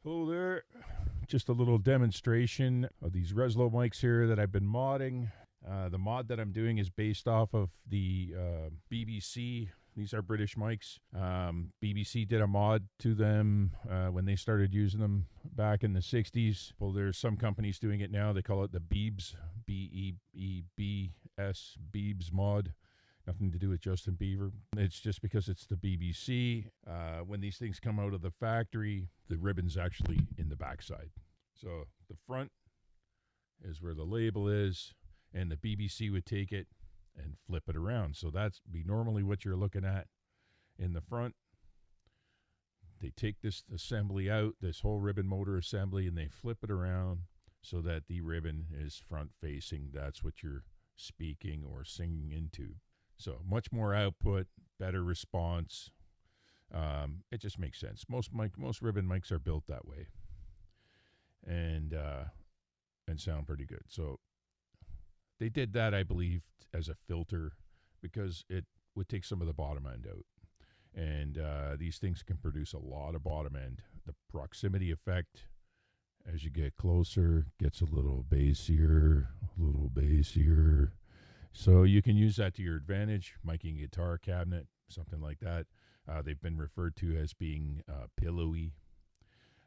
Hello there. Just a little demonstration of these Reslo mics here that I've been modding. The mod that I'm doing is based off of the BBC. These are British mics. BBC did a mod to them when they started using them back in the 60s. Well, there's some companies doing it now. They call it the Beebs, B-E-E-B-S, Beebs mod. Nothing to do with Justin Bieber. It's just because it's the BBC. When these things come out of the factory, the ribbon's actually in the backside. So the front is where the label is, and the BBC would take it and flip it around. So that's be normally what you're looking at in the front. They take this assembly out, this whole ribbon motor assembly, and they flip it around so that the ribbon is front facing. That's what you're speaking or singing into. So much more output, better response. It just makes sense. Most ribbon mics are built that way, and sound pretty good. So they did that, I believe, as a filter because it would take some of the bottom end out. And these things can produce a lot of bottom end. The proximity effect, as you get closer, gets a little bassier. So you can use that to your advantage, miking a guitar cabinet, something like that. They've been referred to as being pillowy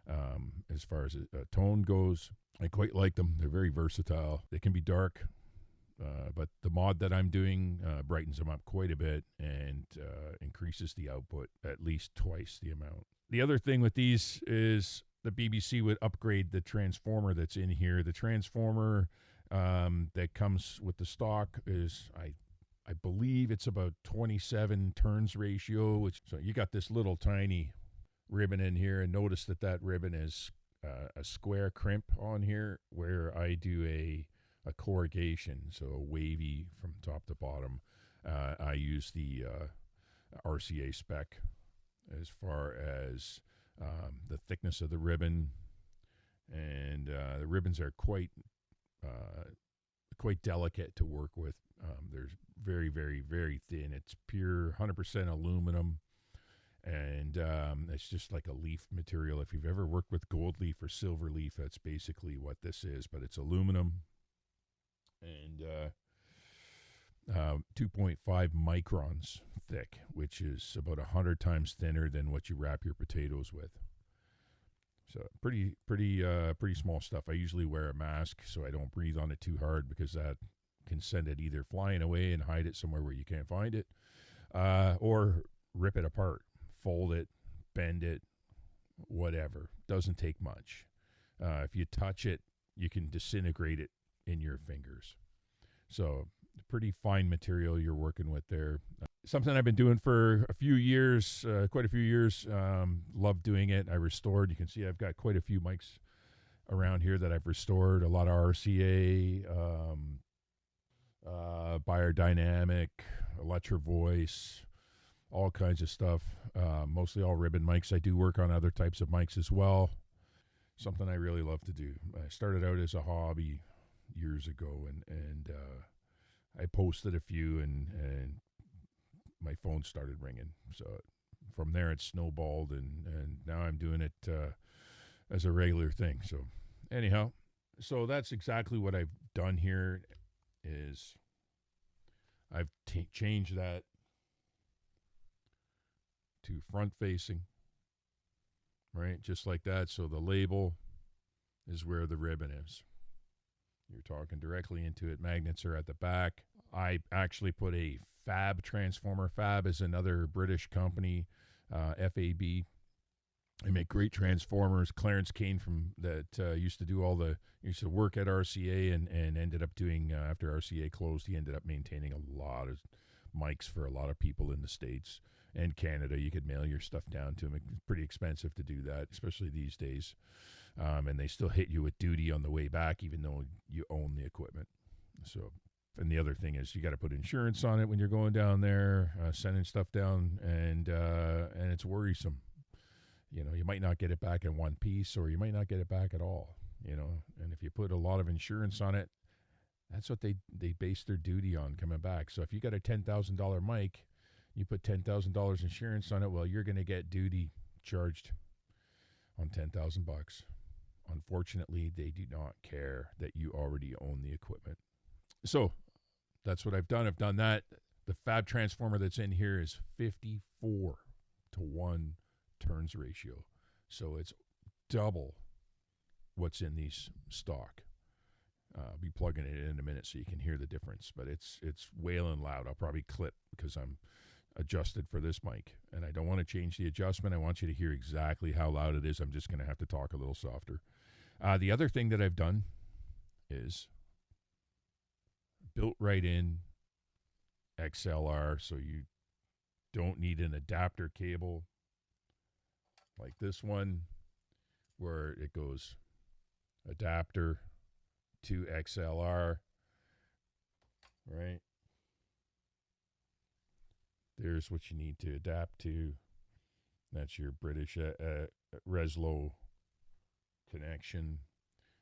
as far as tone goes. I quite like them. They're very versatile. They can be dark, but the mod that I'm doing brightens them up quite a bit and increases the output at least twice the amount. The other thing with these is the BBC would upgrade the transformer that's in here. The transformer that comes with the stock is, I believe it's about 27 turns ratio, which, so you got this little tiny ribbon in here, and notice that ribbon is a square crimp on here where I do a corrugation, so a wavy from top to bottom. I use the RCA spec as far as the thickness of the ribbon, and the ribbons are quite delicate to work with. They're very, very, very thin. It's pure 100% aluminum, and it's just like a leaf material. If you've ever worked with gold leaf or silver leaf, that's basically what this is, but it's aluminum, and 2.5 microns thick, which is about 100 times thinner than what you wrap your potatoes with. So pretty small stuff. I usually wear a mask so I don't breathe on it too hard, because that can send it either flying away and hide it somewhere where you can't find it, or rip it apart, fold it, bend it, whatever. Doesn't take much. If you touch it, you can disintegrate it in your fingers. So pretty fine material you're working with there. Something I've been doing for a few years, quite a few years. Love doing it. I restored. You can see I've got quite a few mics around here that I've restored. A lot of RCA, Biodynamic, Electro Voice, all kinds of stuff. Mostly all ribbon mics. I do work on other types of mics as well. Something I really love to do. I started out as a hobby years ago, and I posted a few, and my phone started ringing. So from there it snowballed, and now I'm doing it as a regular thing. So anyhow, so that's exactly what I've done here. Is I've changed that to front facing, right? Just like that. So the label is where the ribbon is. You're talking directly into it. Magnets are at the back. I actually put a Fab transformer. Fab is another British company, FAB. They make great transformers. Clarence Kane from that used to work at RCA and ended up doing, after RCA closed, he ended up maintaining a lot of mics for a lot of people in the States and Canada. You could mail your stuff down to them. It's pretty expensive to do that, especially these days. And they still hit you with duty on the way back, even though you own the equipment. So, and the other thing is you got to put insurance on it when you're going down there, sending stuff down, and it's worrisome. You know, you might not get it back in one piece, or you might not get it back at all, you know. And if you put a lot of insurance on it, that's what they base their duty on coming back. So if you got a $10,000 mic, you put $10,000 insurance on it, well, you're going to get duty charged on around $10,000. Unfortunately, they do not care that you already own the equipment. So that's what I've done. I've done that. The fab transformer that's in here is 54 to 1 turns ratio. So it's double what's in these stock. I'll be plugging it in a minute so you can hear the difference, but it's wailing loud. I'll probably clip because I'm adjusted for this mic, and I don't want to change the adjustment. I want you to hear exactly how loud it is. I'm just going to have to talk a little softer. The other thing that I've done is built right in XLR, so you don't need an adapter cable like this one where it goes adapter to XLR, right? There's what you need to adapt to. That's your British Reslo connection.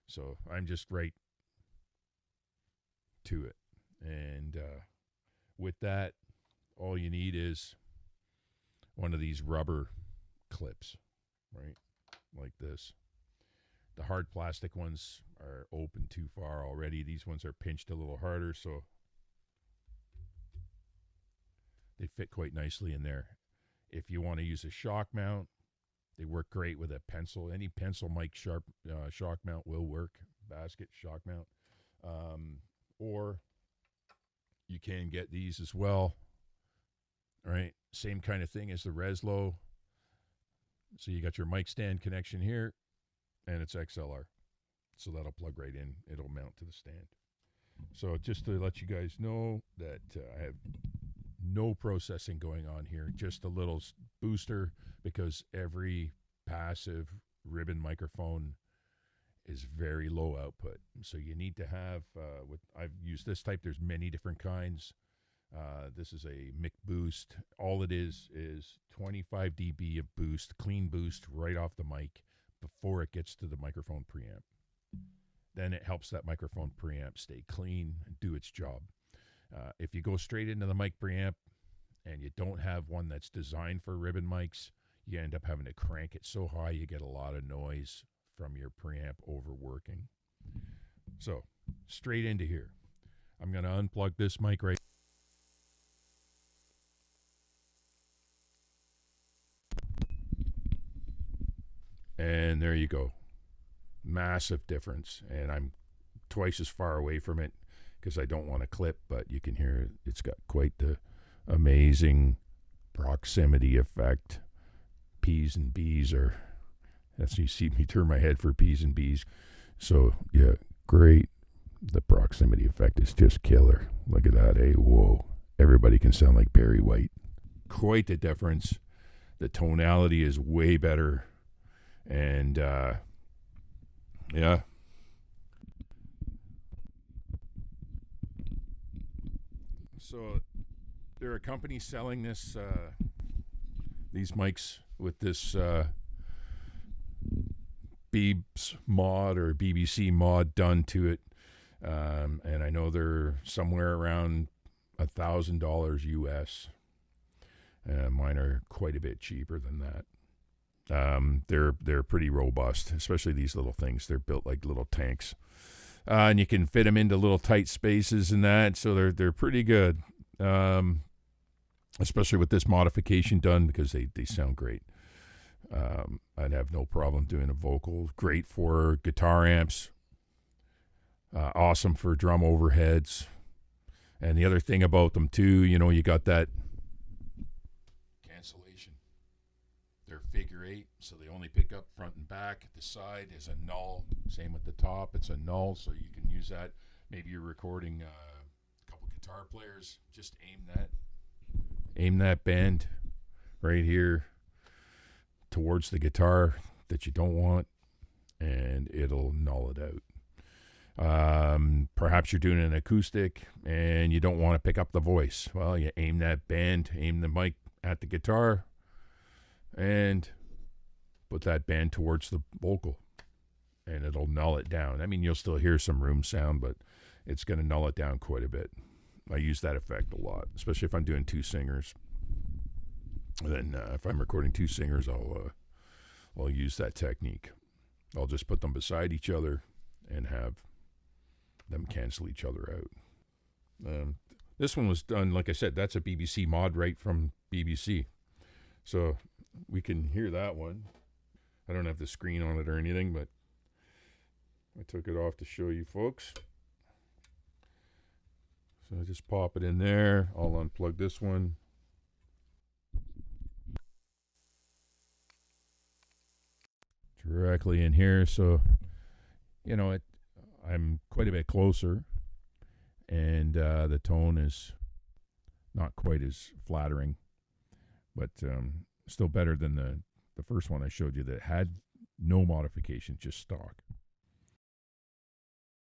So I'm just right to it. And with that, all you need is one of these rubber clips, right? Like this. The hard plastic ones are open too far already. These ones are pinched a little harder, so they fit quite nicely in there. If you want to use a shock mount, they work great with a pencil. Any pencil mic sharp shock mount will work. Basket shock mount. Or you can get these as well. All right, same kind of thing as the Reslo. So you got your mic stand connection here, and it's XLR. So that'll plug right in. It'll mount to the stand. So just to let you guys know that I have no processing going on here, just a little booster, because every passive ribbon microphone is very low output. So you need to have, I've used this type, there's many different kinds. This is a mic boost. All it is 25 dB of boost, clean boost right off the mic before it gets to the microphone preamp. Then it helps that microphone preamp stay clean and do its job. If you go straight into the mic preamp and you don't have one that's designed for ribbon mics, you end up having to crank it so high you get a lot of noise from your preamp overworking. So straight into here. I'm going to unplug this mic right. And there you go. Massive difference. And I'm twice as far away from it because I don't want to clip, but you can hear it's got quite the amazing proximity effect. P's and B's are, as you see me turn my head for P's and B's. So, yeah, great. The proximity effect is just killer. Look at that, eh? Whoa. Everybody can sound like Barry White. Quite the difference. The tonality is way better. And, yeah. So there are companies selling this, these mics with this Beebs mod or BBC mod done to it. And I know they're somewhere around $1,000 US. Mine are quite a bit cheaper than that. They're pretty robust, especially these little things. They're built like little tanks, and you can fit them into little tight spaces and that. So they're pretty good, especially with this modification done because they sound great. I'd have no problem doing a vocal. Great for guitar amps. Awesome for drum overheads. And the other thing about them too, you got that cancellation. They're figure 8, so they only pick up front and back. The side is a null. Same with the top, it's a null, so you can use that. Maybe you're recording a couple guitar players. Just aim that bend right here towards the guitar that you don't want, and it'll null it out. Perhaps you're doing an acoustic and you don't want to pick up the voice. Well, you aim that bend, aim the mic at the guitar, and put that band towards the vocal, and it'll null it down. I mean, you'll still hear some room sound, but it's going to null it down quite a bit. I use that effect a lot, especially if I'm doing two singers. And then if I'm recording two singers, I'll I'll use that technique. I'll just put them beside each other and have them cancel each other out. This one was done, like I said, that's a BBC mod right from BBC. So we can hear that one. I don't have the screen on it or anything, but I took it off to show you folks. So I just pop it in there. I'll unplug this one. Directly in here. So, you know, I'm quite a bit closer, and the tone is not quite as flattering, but still better than the first one I showed you that had no modification, just stock.